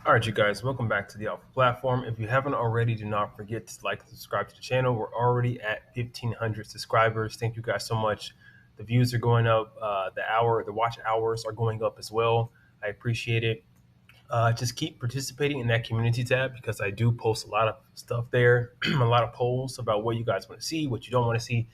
All right, you guys, welcome back to the Alpha Platform. If you haven't already, do not forget to like and subscribe to the channel. We're already at 1,500 subscribers. Thank you guys so much. The views are going up. The watch hours are going up as well. I appreciate it. Just keep participating in that community tab because I do post a lot of stuff there, a lot of polls about what you guys want to see, what you don't want to see.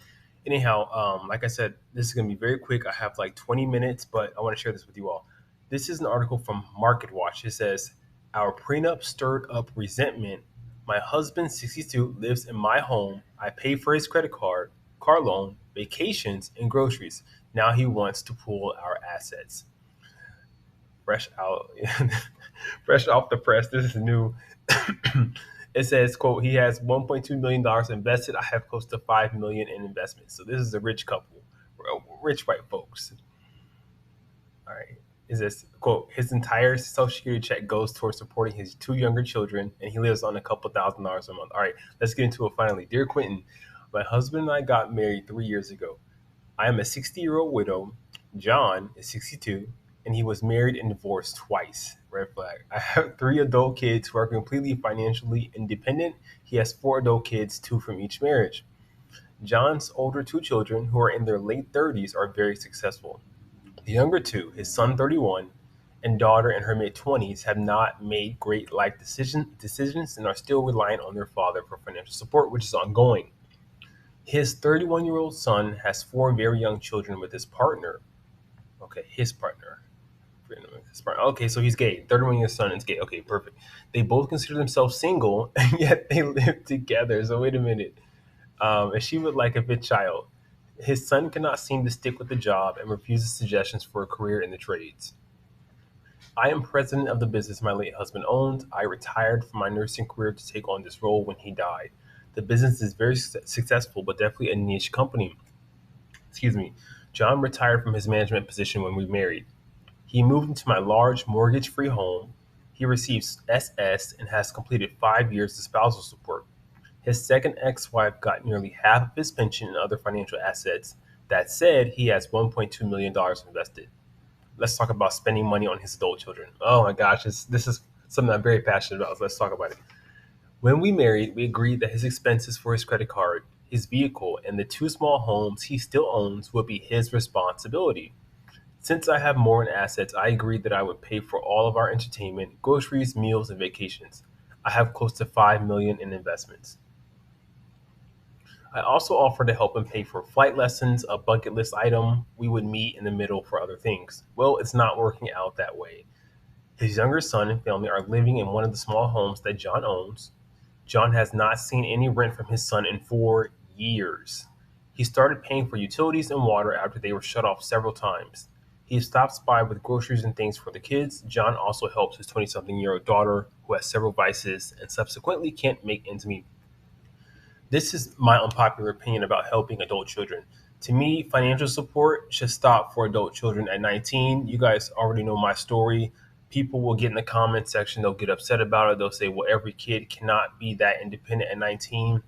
Anyhow, like I said, this is going to be very quick. I have like 20 minutes, but I want to share this with you all. This is an article from Market Watch. It says, our prenup stirred up resentment. My husband, 62, lives in my home. I pay for his credit card, car loan, vacations, and groceries. Now he wants to pool our assets. Fresh out, fresh off the press. This is new. It says, "quote He has $1.2 million invested. I have close to $5 million in investments. So this is a rich couple, rich white folks." All right. Is this quote? His entire Social Security check goes towards supporting his two younger children, and he lives on a couple $1,000s a month. All right, let's get into it finally. Dear Quentin, my husband and I got married 3 years ago. I am a 60-year-old widow. John is 62, and he was married and divorced twice. Red flag. I have three adult kids who are completely financially independent. He has four adult kids, two from each marriage. John's older two children, who are in their late 30s, are very successful. The younger two, his son 31 and daughter in her mid 20s, have not made great life decisions and are still reliant on their father for financial support, which is ongoing. His 31-year-old son has four very young children with his partner. Okay, his partner. Okay, so he's gay. 31-year-old son is gay. Okay, perfect. They both consider themselves single, and yet they live together. So wait a minute. And she would like a fifth child. His son cannot seem to stick with the job and refuses suggestions for a career in the trades. I am president of the business my late husband owned. I retired from my nursing career to take on this role when he died. The business is very successful, but definitely a niche company. Excuse me. John retired from his management position when we married. He moved into my large mortgage free home. He receives SS and has completed 5 years of spousal support. His second ex wife got nearly half of his pension and other financial assets. That said, he has $1.2 million invested. Let's talk about spending money on his adult children. Oh my gosh, this is something I'm very passionate about. So let's talk about it. When we married, we agreed that his expenses for his credit card, his vehicle, and the two small homes he still owns would be his responsibility. Since I have more in assets, I agreed that I would pay for all of our entertainment, groceries, meals, and vacations. I have close to $5 million in investments. I also offered to help him pay for flight lessons, a bucket list item. We would meet in the middle for other things. Well, it's not working out that way. His younger son and family are living in one of the small homes that John owns. John has not seen any rent from his son in 4 years. He started paying for utilities and water after they were shut off several times. He stops by with groceries and things for the kids. John also helps his 20 something year old daughter, who has several vices and subsequently can't make ends meet. This is my unpopular opinion about helping adult children. To me, financial support should stop for adult children at 19. You guys already know my story. People will get in the comment section, they'll get upset about it. They'll say, well, every kid cannot be that independent at 19.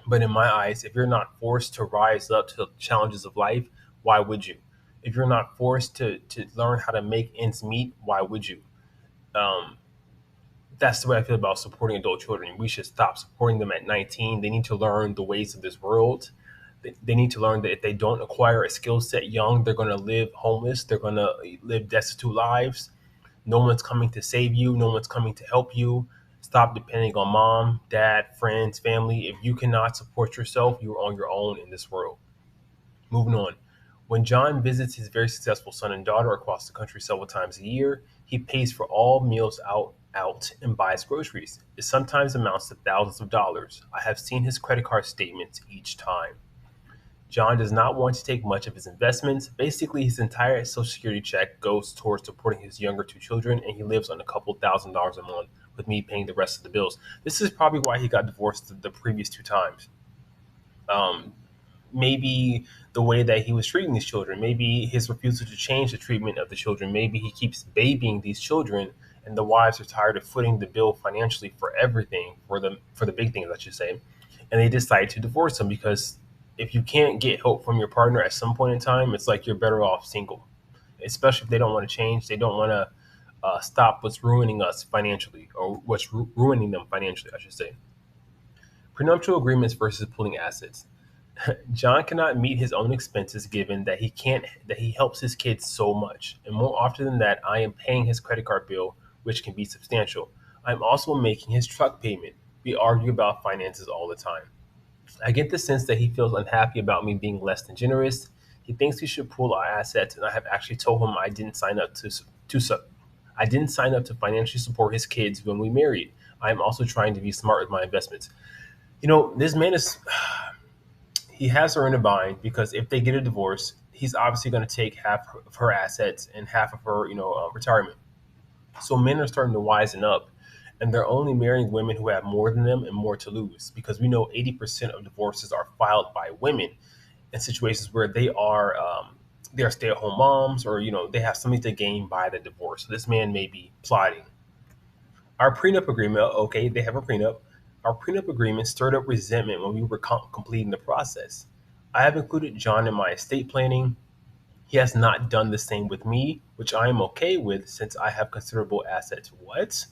But in my eyes, if you're not forced to rise up to the challenges of life, why would you? If you're not forced to learn how to make ends meet, why would you? Um, that's the way I feel about supporting adult children. We should stop supporting them at 19. They need to learn the ways of this world. They need to learn that if they don't acquire a skill set young, they're going to live homeless. They're going to live destitute lives. No one's coming to save you. No one's coming to help you. Stop depending on mom, dad, friends, family. If you cannot support yourself, you're on your own in this world. Moving on. When John visits his very successful son and daughter across the country several times a year, he pays for all meals out and buys groceries. It sometimes amounts to thousands of dollars. I have seen his credit card statements each time. John does not want to take much of his investments. Basically, his entire Social Security check goes towards supporting his younger two children, and he lives on a couple $1,000s a month, with me paying the rest of the bills. This is probably why he got divorced the previous two times. Um, Maybe the way that he was treating these children, maybe his refusal to change the treatment of the children, maybe he keeps babying these children, and the wives are tired of footing the bill financially for everything, for the big things, I should say, and they decide to divorce him because if you can't get help from your partner at some point in time, it's like you're better off single, especially if they don't want to change, they don't want to stop what's ruining us financially, or what's ruining them financially, I should say. Prenuptial agreements versus pooling assets. John cannot meet his own expenses given that he helps his kids so much. And more often than that, I am paying his credit card bill, which can be substantial. I'm also making his truck payment. We argue about finances all the time. I get the sense that he feels unhappy about me being less than generous. He thinks we should pool our assets, and I have actually told him to I didn't sign up to financially support his kids when we married. I am also trying to be smart with my investments. This man is he has her in a bind because if they get a divorce, he's obviously going to take half of her assets and half of her, retirement. So men are starting to wisen up, and they're only marrying women who have more than them and more to lose because we know 80% of divorces are filed by women in situations where they are stay-at-home moms, or they have something to gain by the divorce. So this man may be plotting. Our prenup agreement, okay, they have a prenup. Our prenup agreement stirred up resentment when we were completing the process. I have included John in my estate planning. He has not done the same with me, which I am okay with since I have considerable assets. What?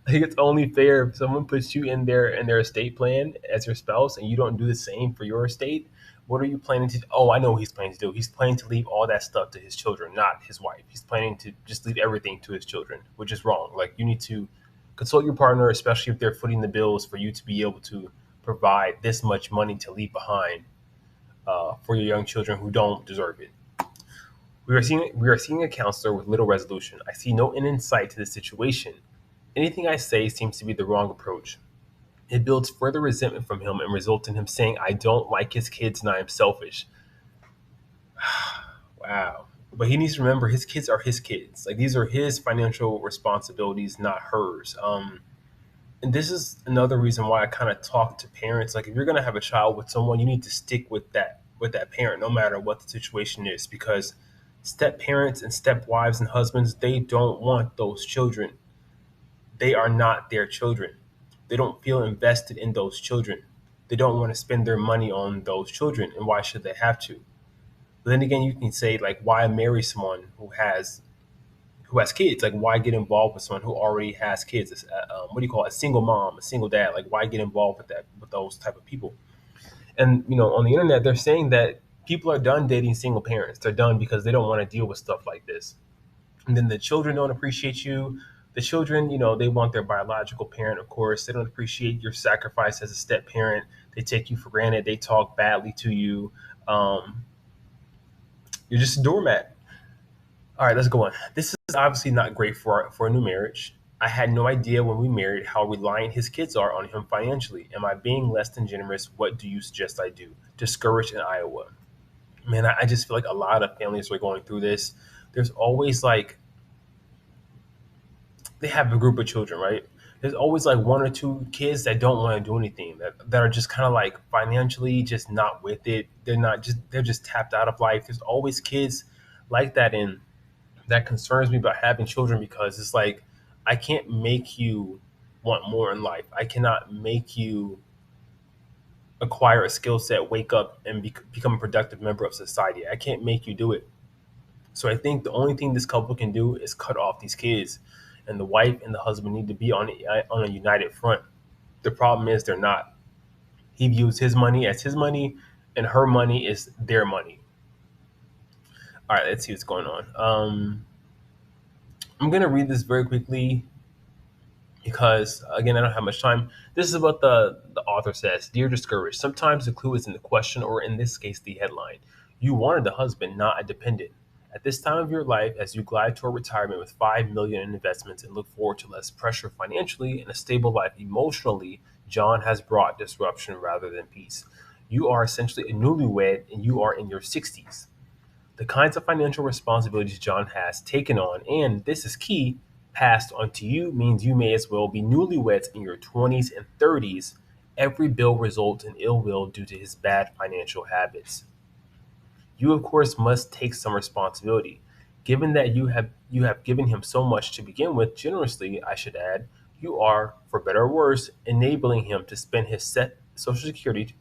I think it's only fair if someone puts you in their estate plan as your spouse and you don't do the same for your estate. What are you planning to? Oh, I know what he's planning to do. He's planning to leave all that stuff to his children, not his wife. He's planning to just leave everything to his children, which is wrong. Like, you need to consult your partner, especially if they're footing the bills for you to be able to provide this much money to leave behind for your young children who don't deserve it. We are seeing a counselor with little resolution. I see no end in sight to the situation. Anything I say seems to be the wrong approach. It builds further resentment from him and results in him saying I don't like his kids and I am selfish. Wow. But he needs to remember his kids are his kids. Like, these are his financial responsibilities, not hers. And this is another reason why I kind of talk to parents. Like, if you're gonna have a child with someone, you need to stick with that parent, no matter what the situation is, because step parents and step wives and husbands, they don't want those children. They are not their children. They don't feel invested in those children. They don't want to spend their money on those children, and why should they have to? But then again, you can say, like, why marry someone who has kids? Like, why get involved with someone who already has kids? What do you call it? A single mom, a single dad? Like, why get involved with those type of people? And on the internet, they're saying that people are done dating single parents. They're done because they don't want to deal with stuff like this. And then the children don't appreciate you. The children, they want their biological parent, of course. They don't appreciate your sacrifice as a step parent. They take you for granted. They talk badly to you. Um, you're just a doormat. All right, let's go on. This is obviously not great for a new marriage. I had no idea when we married how reliant his kids are on him financially. Am I being less than generous? What do you suggest I do? Discouraged in Iowa. Man, I just feel like a lot of families are going through this. There's always like they have a group of children, right? There's always like one or two kids that don't want to do anything, that are just kind of like financially just not with it. They're just tapped out of life. There's always kids like that, and that concerns me about having children because it's like I can't make you want more in life. I cannot make you acquire a skill set, wake up and become a productive member of society. I can't make you do it. So I think the only thing this couple can do is cut off these kids, and the wife and the husband need to be on a united front. The problem is they're not. He views his money as his money, and her money is their money. All right, let's see what's going on. I'm gonna read this very quickly because again I don't have much time. This is what the author says. Dear Discouraged, sometimes the clue is in the question, or in this case the headline. You wanted a husband, not a dependent. At this time of your life, as you glide toward retirement with 5 million in investments and look forward to less pressure financially and a stable life emotionally, John has brought disruption rather than peace. You are essentially a newlywed and you are in your 60s. The kinds of financial responsibilities John has taken on, and this is key, passed on to you means you may as well be newlyweds in your 20s and 30s. Every bill results in ill will due to his bad financial habits. You, of course, must take some responsibility. Given that you have given him so much to begin with, generously, I should add, you are, for better or worse, enabling him to spend his set Social Security,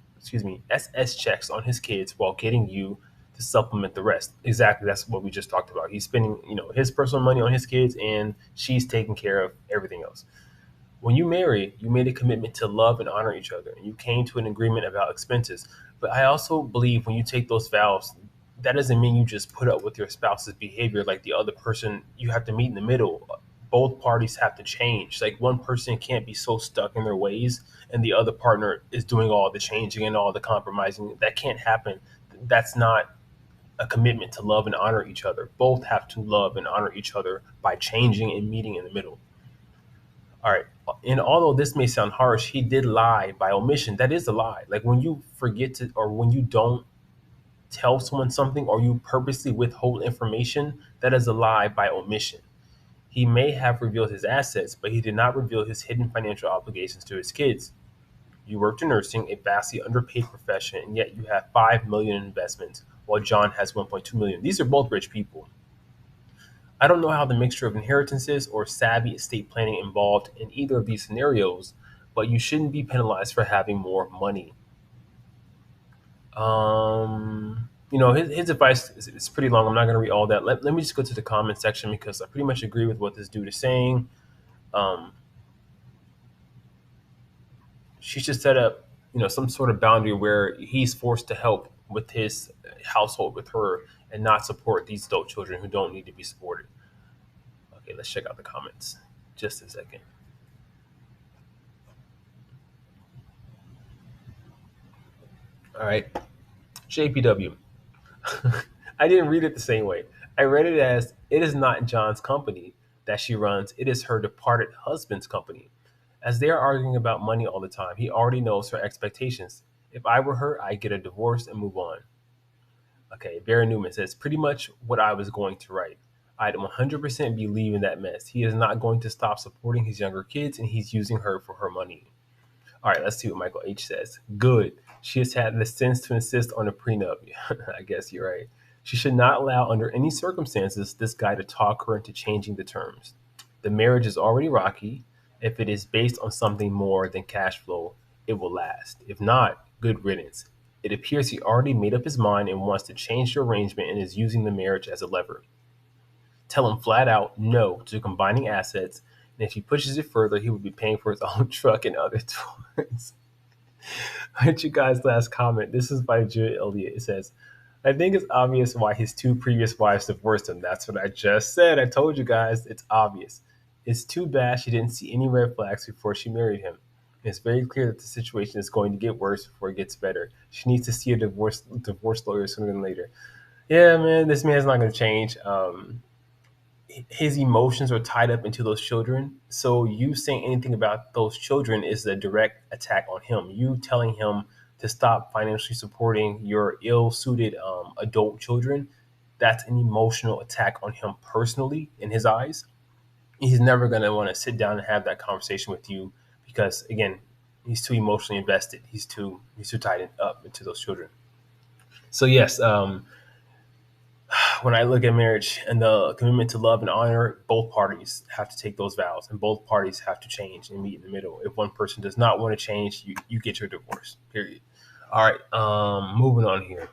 SS checks on his kids while getting you to supplement the rest. Exactly, that's what we just talked about. He's spending, his personal money on his kids, and she's taking care of everything else. When you marry, you made a commitment to love and honor each other, and you came to an agreement about expenses. But I also believe when you take those vows, that doesn't mean you just put up with your spouse's behavior like the other person. You have to meet in the middle. Both parties have to change. Like one person can't be so stuck in their ways, and the other partner is doing all the changing and all the compromising. That can't happen. That's not a commitment to love and honor each other. Both have to love and honor each other by changing and meeting in the middle. All right. And although this may sound harsh, he did lie by omission. That is a lie. Like when you forget to, or when you don't tell someone something, or you purposely withhold information, that is a lie by omission. He may have revealed his assets, but he did not reveal his hidden financial obligations to his kids. You worked in nursing, a vastly underpaid profession, and yet you have 5 million in investments, while John has 1.2 million. These are both rich people. I don't know how the mixture of inheritances or savvy estate planning involved in either of these scenarios, but you shouldn't be penalized for having more money. His advice is pretty long. I'm not going to read all that. Let me just go to the comment section because I pretty much agree with what this dude is saying. Um, she should set up, some sort of boundary where he's forced to help with his household with her and not support these adult children who don't need to be supported. Okay, let's check out the comments. Just a second. All right, JPW. I didn't read it the same way. I read it as it is not John's company that she runs, it is her departed husband's company. As they are arguing about money all the time, he already knows her expectations. If I were her, I'd get a divorce and move on. Okay, Vera Newman says pretty much what I was going to write. I'd 100% be leaving that mess. He is not going to stop supporting his younger kids, and he's using her for her money. All right, let's see what Michael H says. Good. She has had the sense to insist on a prenup. I guess you're right. She should not allow, under any circumstances, this guy to talk her into changing the terms. The marriage is already rocky. If it is based on something more than cash flow, it will last. If not, good riddance. It appears he already made up his mind and wants to change the arrangement and is using the marriage as a lever. Tell him flat out no to combining assets, and if he pushes it further, he will be paying for his own truck and other toys. Aren't you guys' last comment? This is by Jude Elliott. It says, I think it's obvious why his two previous wives divorced him. That's what I just said. I told you guys it's obvious. It's too bad she didn't see any red flags before she married him. It's very clear that the situation is going to get worse before it gets better. She needs to see a divorce lawyer sooner than later. Yeah, man, this man's not going to change. His emotions are tied up into those children. So you saying anything about those children is a direct attack on him. You telling him to stop financially supporting your ill-suited adult children, that's an emotional attack on him personally in his eyes. He's never going to want to sit down and have that conversation with you because, again, he's too emotionally invested. He's too tied up into those children. So yes, when I look at marriage and the commitment to love and honor, both parties have to take those vows and both parties have to change and meet in the middle. If one person does not want to change, you get your divorce, period. All right, moving on here.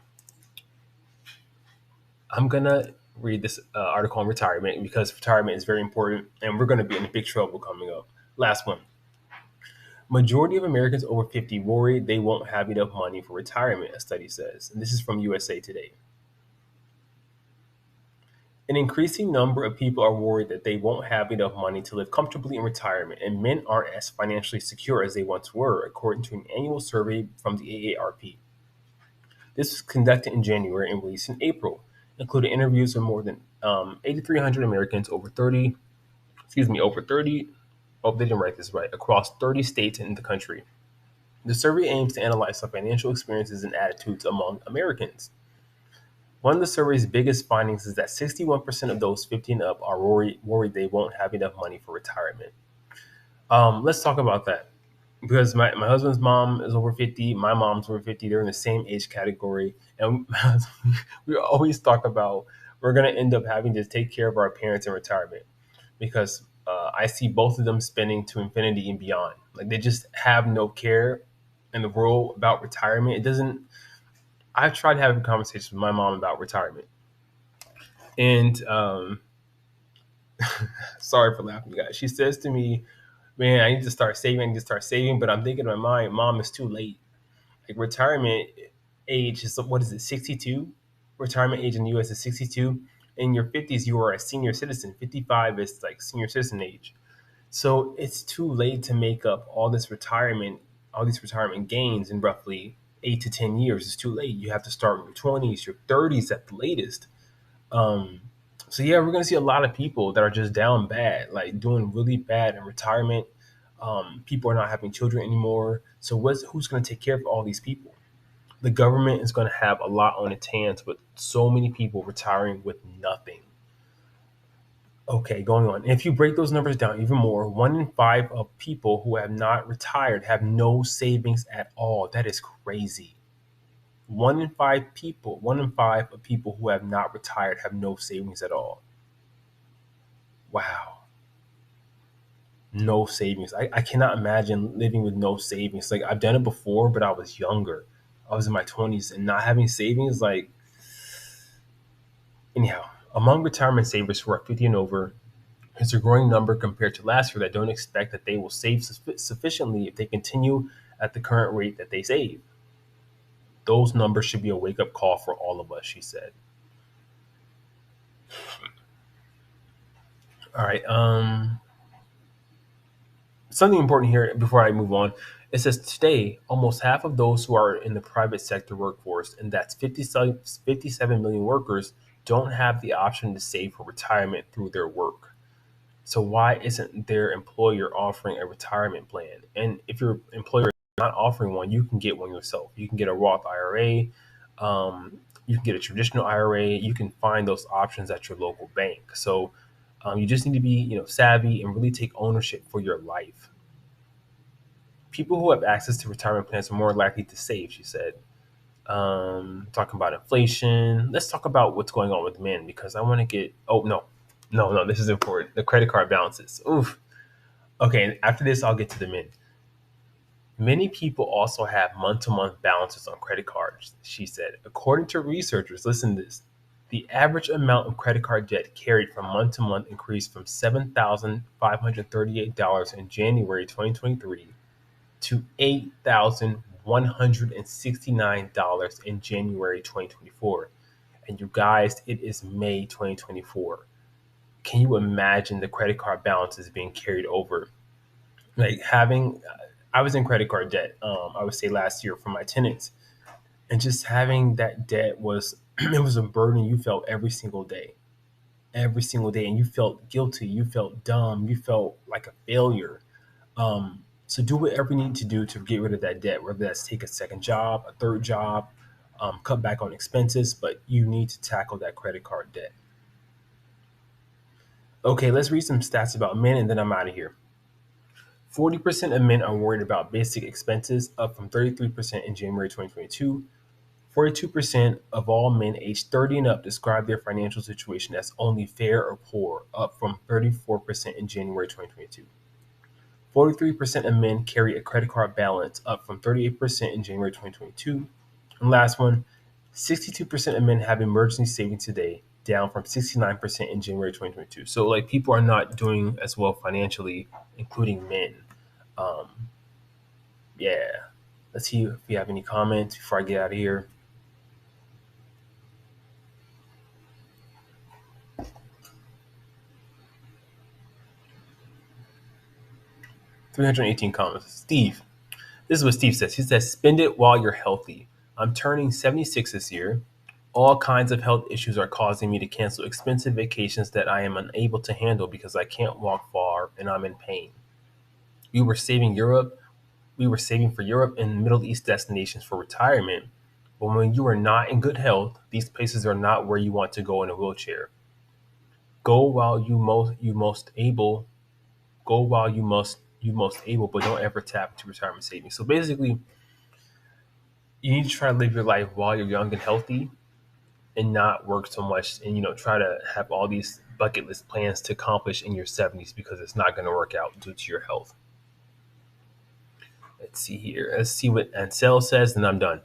I'm going to read this article on retirement because retirement is very important and we're going to be in big trouble coming up. Last one. Majority of Americans over 50 worry they won't have enough money for retirement, a study says. And this is from USA Today. An increasing number of people are worried that they won't have enough money to live comfortably in retirement, and men aren't as financially secure as they once were, according to an annual survey from the AARP. This was conducted in January and released in April, including interviews with more than 8,300 Americans over 30, oh, they didn't write this right, across 30 states in the country. The survey aims to analyze the financial experiences and attitudes among Americans. One of the survey's biggest findings is that 61% of those 50 and up are worried they won't have enough money for retirement. Let's talk about that. Because my husband's mom is over 50, my mom's over 50, they're in the same age category. And we always talk about we're going to end up having to take care of our parents in retirement because I see both of them spending to infinity and beyond. Like they just have no care in the world about retirement. I've tried having conversations with my mom about retirement, and sorry for laughing, you guys. She says to me, "Man, I need to start saving. I need to start saving." But I'm thinking in my mind, Mom, it's too late. Like retirement age is what is it, 62? Retirement age in the U.S. is 62. In your 50s, you are a senior citizen. 55 is like senior citizen age. So it's too late to make up all these retirement gains in roughly 8 to 10 years. It's too late. You have to start in your 20s, your 30s at the latest. Um, so yeah, we're gonna see a lot of people that are just down bad, like doing really bad in retirement. People are not having children anymore. So who's gonna take care of all these people? The government is gonna have a lot on its hands with so many people retiring with nothing. Okay, going on. If you break those numbers down even more, 1 in 5 of people who have not retired have no savings at all. That is crazy. 1 in 5 of people who have not retired have no savings at all. Wow. No savings. I cannot imagine living with no savings. Like I've done it before, but I was younger. I was in my 20s and not having savings. Like, anyhow, among retirement savers who are 50 and over, it's a growing number compared to last year that don't expect that they will save sufficiently if they continue at the current rate that they save. Those numbers should be a wake up call for all of us, she said. All right. Something important here before I move on. It says today, almost half of those who are in the private sector workforce, and that's 57 million workers, don't have the option to save for retirement through their work. So why isn't their employer offering a retirement plan? And if your employer is not offering one, you can get one yourself. You can get a Roth IRA. You can get a traditional IRA. You can find those options at your local bank. So you just need to be, savvy and really take ownership for your life. People who have access to retirement plans are more likely to save, she said. Talking about inflation. Let's talk about what's going on with men because I want to get. Oh no, no, no. This is important. The credit card balances. Oof. Okay. After this, I'll get to the men. Many people also have month-to-month balances on credit cards, she said. According to researchers, listen to this. The average amount of credit card debt carried from month to month increased from $7,538 in January 2023 to $8,169 in January 2024. And you guys, it is May 2024. Can you imagine the credit card balances being carried over? Like I was in credit card debt, I would say last year for my tenants. And just having that debt was, it was a burden you felt every single day. And you felt guilty. You felt dumb. You felt like a failure. So do whatever you need to do to get rid of that debt, whether that's take a second job, a third job, cut back on expenses, but you need to tackle that credit card debt. Okay, let's read some stats about men and then I'm out of here. 40% of men are worried about basic expenses, up from 33% in January 2022. 42% of all men aged 30 and up describe their financial situation as only fair or poor, up from 34% in January 2022. 43% of men carry a credit card balance, up from 38% in January 2022. And last one, 62% of men have emergency savings today, down from 69% in January 2022. So, like, people are not doing as well financially, including men. Um, yeah. Let's see if you have any comments before I get out of here. 318 comments. Steve. This is what Steve says. He says, spend it while you're healthy. I'm turning 76 this year. All kinds of health issues are causing me to cancel expensive vacations that I am unable to handle because I can't walk far and I'm in pain. We were saving Europe. We were saving for Europe and Middle East destinations for retirement. But when you are not in good health, these places are not where you want to go in a wheelchair. Go while you most able. Go while you most able, but don't ever tap into retirement savings. So basically, you need to try to live your life while you're young and healthy and not work so much and try to have all these bucket list plans to accomplish in your 70s because it's not going to work out due to your health. Let's see here. Let's see what Ansel says, and I'm done.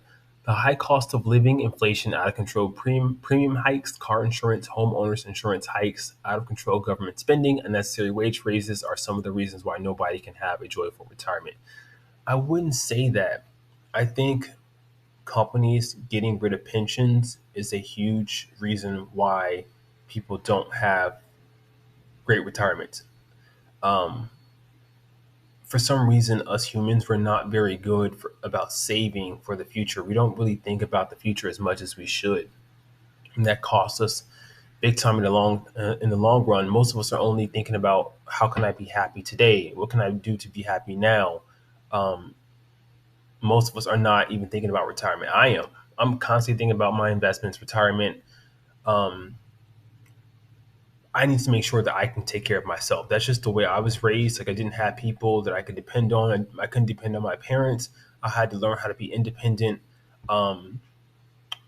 The high cost of living, inflation, out of control premium hikes, car insurance, homeowners insurance hikes, out of control government spending, unnecessary wage raises are some of the reasons why nobody can have a joyful retirement. I wouldn't say that. I think companies getting rid of pensions is a huge reason why people don't have great retirements. Um, for some reason, us humans, we're not very good about saving for the future. We don't really think about the future as much as we should, and that costs us big time in the long run. Most of us are only thinking about how can I be happy today? What can I do to be happy now? Um, Most of us are not even thinking about retirement. I am. I'm constantly thinking about my investments, retirement. Um, I need to make sure that I can take care of myself. That's just the way I was raised. Like I didn't have people that I could depend on. I couldn't depend on my parents. I had to learn how to be independent. Um,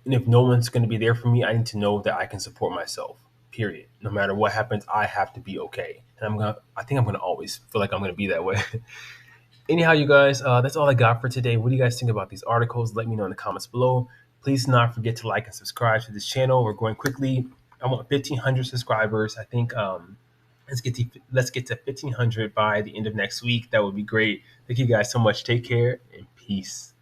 and if no one's going to be there for me, I need to know that I can support myself. Period. No matter what happens, I have to be okay. And I think I'm gonna always feel like I'm gonna be that way. Anyhow, you guys, that's all I got for today. What do you guys think about these articles? Let me know in the comments below. Please do not forget to like and subscribe to this channel. We're going quickly. I want 1,500 subscribers. I think let's get to 1,500 by the end of next week. That would be great. Thank you guys so much. Take care and peace.